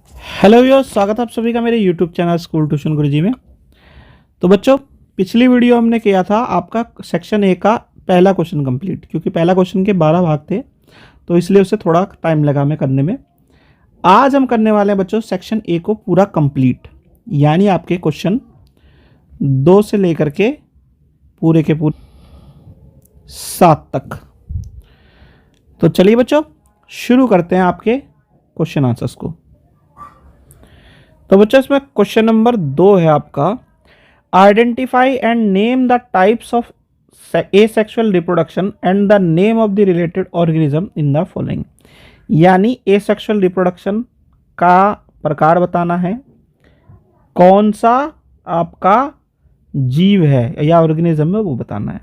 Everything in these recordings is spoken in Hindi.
हेलो व्यूअर्स, स्वागत है आप सभी का मेरे यूट्यूब चैनल स्कूल ट्यूशन गुरुजी में। तो बच्चों, पिछली वीडियो हमने किया था आपका सेक्शन ए का पहला क्वेश्चन कंप्लीट, क्योंकि पहला क्वेश्चन के 12 भाग थे तो इसलिए उसे थोड़ा टाइम लगा हमें करने में। आज हम करने वाले हैं बच्चों सेक्शन ए को पूरा कंप्लीट, यानी आपके क्वेश्चन 2 से लेकर के पूरे के पूरे 7 तक। तो चलिए बच्चों शुरू करते हैं आपके क्वेश्चन आंसर्स को। तो बच्चों इसमें क्वेश्चन नंबर 2 है आपका, identify and name the types of asexual reproduction and the name of the related organism in the following. यानी एसेक्सुअल रिप्रोडक्शन का प्रकार बताना है, कौन सा आपका जीव है या ऑर्गेनिज्म है वो बताना है।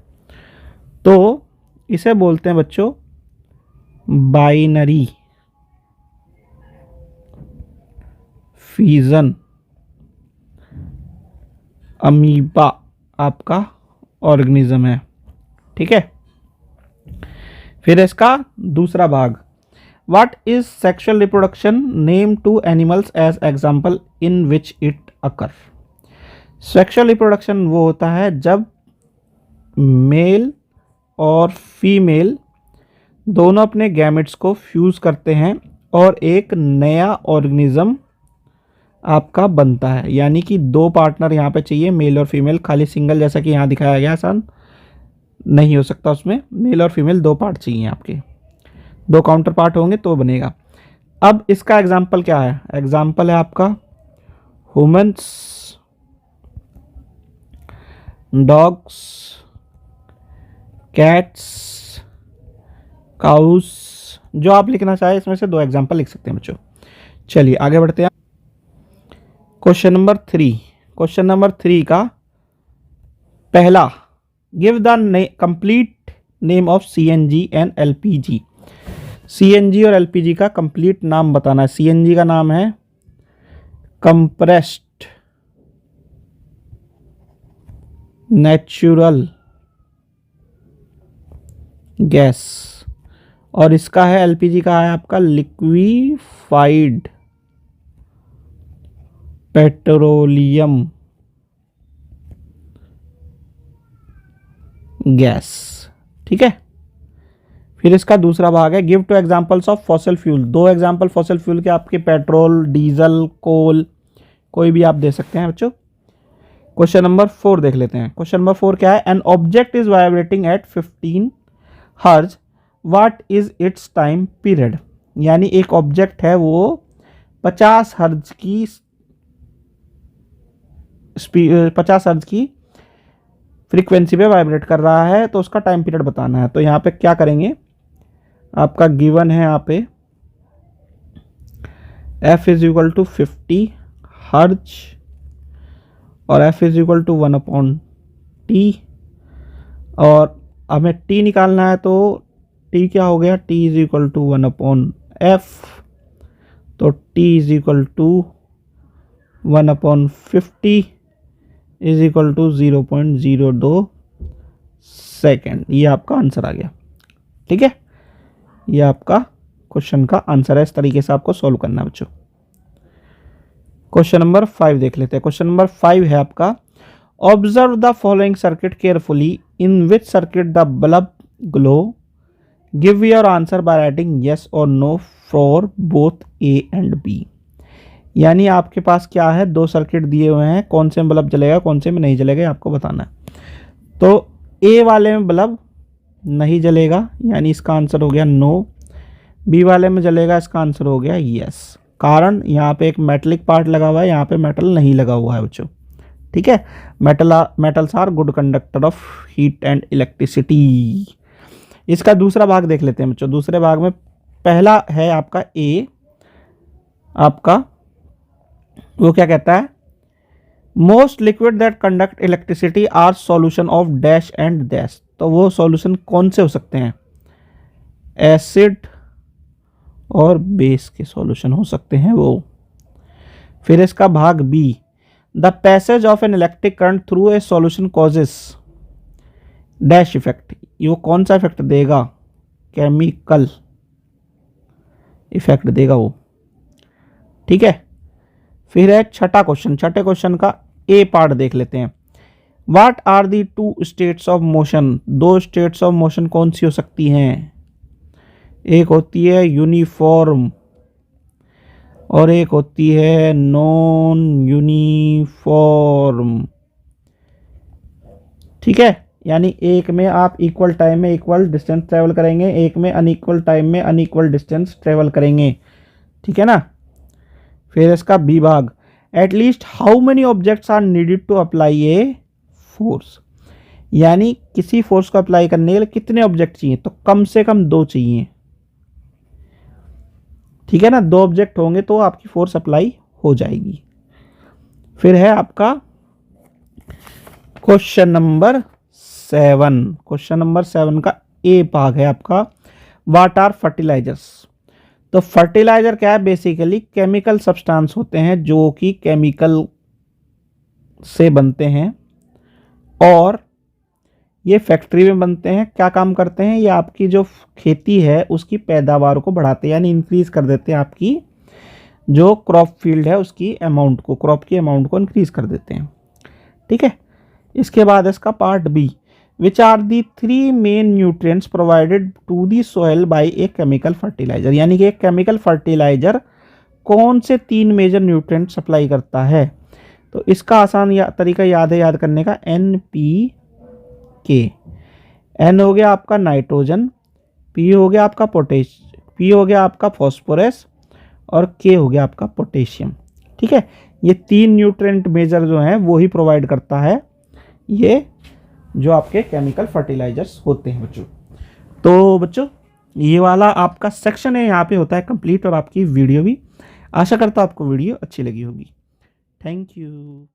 तो इसे बोलते हैं बच्चों बाइनरी फीजन अमीबा आपका ऑर्गेनिज्म है, ठीक है। फिर इसका दूसरा भाग, what is sexual reproduction name to animals as example in which it occur. Sexual reproduction वो होता है जब मेल और फीमेल दोनों अपने गैमेट्स को फ्यूज करते हैं और एक नया ऑर्गेनिज्म आपका बनता है। यानी कि 2 पार्टनर यहाँ पे चाहिए, मेल और फीमेल। खाली सिंगल जैसा कि यहाँ दिखाया गया आसान नहीं हो सकता, उसमें मेल और फीमेल 2 पार्ट चाहिए, आपके 2 काउंटर पार्ट होंगे तो बनेगा। अब इसका एग्जाम्पल क्या है? एग्जाम्पल है आपका ह्यूमन्स, डॉग्स, कैट्स, काउस। जो आप लिखना चाहे इसमें से 2 एग्जाम्पल लिख सकते हैं बच्चों। चलिए आगे बढ़ते हैं। क्वेश्चन नंबर 3, क्वेश्चन नंबर 3 का पहला, give the complete name of CNG and LPG. CNG और एलपीजी का कंप्लीट नाम बताना है। सीएनजी का नाम है कंप्रेस्ड नेचुरल गैस, और इसका है एलपीजी का है आपका लिक्विफाइड पेट्रोलियम गैस, ठीक है। फिर इसका दूसरा भाग है, give to examples of fossil fuel. 2 example fossil fuel के आपके, पेट्रोल, डीजल, कोल, कोई भी आप दे सकते हैं बच्चों। क्वेश्चन नंबर 4 देख लेते हैं। क्वेश्चन नंबर 4 क्या है? An object is vibrating eight 15 हर्ज, what is it's time period. यानी एक ऑब्जेक्ट है वो 50 हर्ज की 50 हर्ज की फ्रीक्वेंसी पे वाइब्रेट कर रहा है, तो उसका टाइम पीरियड बताना है। तो यहाँ पे क्या करेंगे, आपका गिवन है यहाँ पे f इज इक्वल टू 50 हर्ज और f is equal to 1/t, और हमें t निकालना है, तो t क्या हो गया, t is equal to 1/f, तो t is equal to 1/50 is equal to 0.02 second. ये आपका आंसर आ गया, ठीक है। ये आपका क्वेश्चन का आंसर है। इस तरीके से आपको सॉल्व करना है बच्चों। क्वेश्चन नंबर 5 देख लेते हैं। क्वेश्चन नंबर 5 है आपका, observe the following circuit carefully, in which circuit the bulb glow, give your answer by writing yes or no for both A and B. यानी आपके पास क्या है, 2 सर्किट दिए हुए हैं, कौन से में बल्ब जलेगा कौन से में नहीं जलेगा आपको बताना है। तो ए वाले में बल्ब नहीं जलेगा, यानी इसका आंसर हो गया नो। बी वाले में जलेगा, इसका आंसर हो गया यस। कारण यहाँ पे एक मेटलिक पार्ट लगा हुआ है, यहाँ पे मेटल नहीं लगा हुआ है बच्चों, ठीक है। Metals are good conductor of heat and electricity. इसका दूसरा भाग देख लेते हैं बच्चों। दूसरे भाग में पहला है आपका ए, आपका वो क्या कहता है, most liquid that conduct electricity are solution of dash and dash. तो वो सॉल्यूशन कौन से हो सकते हैं? एसिड और बेस के सॉल्यूशन हो सकते हैं वो। फिर इसका भाग B, the passage of an electric current through a solution causes dash effect. ये वो कौन सा इफेक्ट देगा? केमिकल इफेक्ट देगा वो, ठीक है। फिर है छठा क्वेश्चन, छठे क्वेश्चन का ए पार्ट देख लेते हैं। What are the two states of motion, दो स्टेट्स ऑफ मोशन कौन सी हो सकती हैं? एक होती है यूनिफॉर्म और एक होती है नॉन यूनिफॉर्म। ठीक है, यानी एक में आप इक्वल टाइम में इक्वल डिस्टेंस ट्रेवल करेंगे, एक में अनइक्वल टाइम में अनइक्वल डिस्टेंस ट्रेवल करेंगे। ठीक है ना। फिर इसका बी भाग, at least how many objects are needed to apply a force, यानी किसी फोर्स को अप्लाई करने के लिए कितने ऑब्जेक्ट चाहिए? तो कम से कम 2 चाहिए। ठीक है ना, 2 ऑब्जेक्ट होंगे तो आपकी फोर्स अप्लाई हो जाएगी। फिर है आपका क्वेश्चन नंबर 7, क्वेश्चन नंबर 7 का ए भाग है आपका, व्हाट आर फर्टिलाइजर्स। तो फर्टिलाइजर क्या है? बेसिकली केमिकल सब्सटेंस होते हैं जो कि केमिकल से बनते हैं और ये फैक्ट्री में बनते हैं। क्या काम करते हैं? ये आपकी जो खेती है उसकी पैदावार को बढ़ाते हैं, यानी इंक्रीज कर देते हैं। आपकी जो क्रॉप फील्ड है उसकी अमाउंट को, क्रॉप की अमाउंट को इंक्रीज कर देते हैं। ठीक है। इसके बाद इसका part B, which are the 3 main nutrients provided to the soil by a chemical fertiliser, यानी कि एक केमिकल फर्टिलाइजर कौन से 3 मेजर न्यूट्रिएंट सप्लाई करता है? तो इसका आसान तरीका याद करने का, NPK। N हो गया आपका नाइट्रोजन, P हो गया आपका P हो गया आपका फॉस्फोरस और K हो गया आपका पोटेशियम। ठीक है, ये 3 न्यूट्रिएंट मेजर जो हैं वो ही प्रोवाइड करता है ये जो आपके केमिकल फर्टिलाइजर्स होते हैं बच्चों। तो बच्चों ये वाला आपका सेक्शन है यहाँ पे होता है कंप्लीट, और आपकी वीडियो भी। आशा करता हूँ आपको वीडियो अच्छी लगी होगी। Thank you.